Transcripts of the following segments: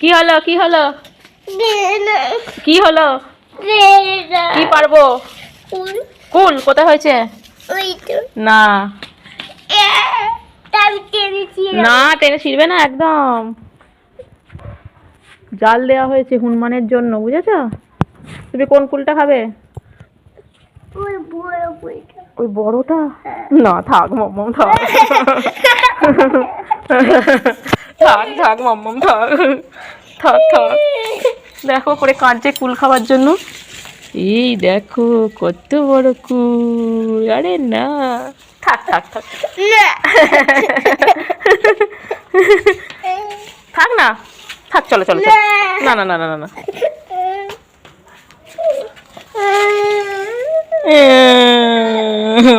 কি হলো কি হলো কি হলো? কি পারবো? কুল কোথায় হয়েছে? না না, টেনে ছিড়বে না একদম। জাল দেওয়া হয়েছে হনুমানের জন্য, বুঝেছো? তুমি কোন কুলটা খাবে? ওই বড়টা? না থাক মাম্মাম, থাক থাক থাক মাম্মাম, থাক থাক থাক। দেখো করে কাঁদছে কুল খাওয়ার জন্য। এই দেখো কত বড় কুল। আরে না, থাক থাক থাক থাক না, থাক, চলো চলো চলো। না না না না না,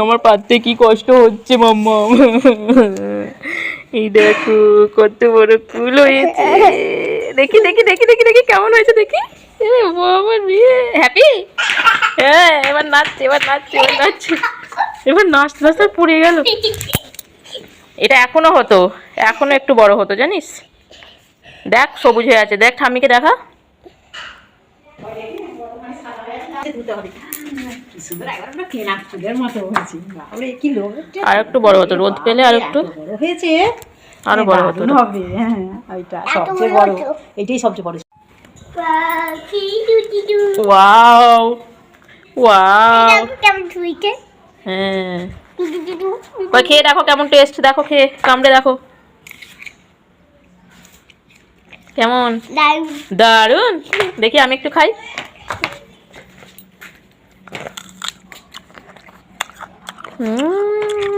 আমার পাতে কি কষ্ট হচ্ছে মাম্মা। এই দেখো কত বড় কুল হয়েছে। দেখি দেখি দেখি দেখি দেখি কেমন হয়েছে দেখি। বাবা রে, হ্যাপি? হ্যাঁ, এবার নাচছে এবার নাচছে এবার নাচছে এবার নাচতে নাচতে পড়ে গেল। এটা এখনো হতো, এখনো একটু বড় হতো জানিস। দেখ সবুজ হয়ে আছে, দেখ ঠাম্মিকে দেখা। আর একটু বড় হতো, রোদ পেলে আর একটু হয়েছে, আরো বড় হতো হবে। হ্যাঁ, ওইটা সবচেয়ে বড়, এটাই সবচেয়ে বড়। ওয়াও ওয়াও, হ্যাঁ ওই খেয়ে দেখো কেমন টেস্ট, দেখো খেয়ে কামড়ে দেখো কেমন। দারুন, দেখি আমি একটু খাই।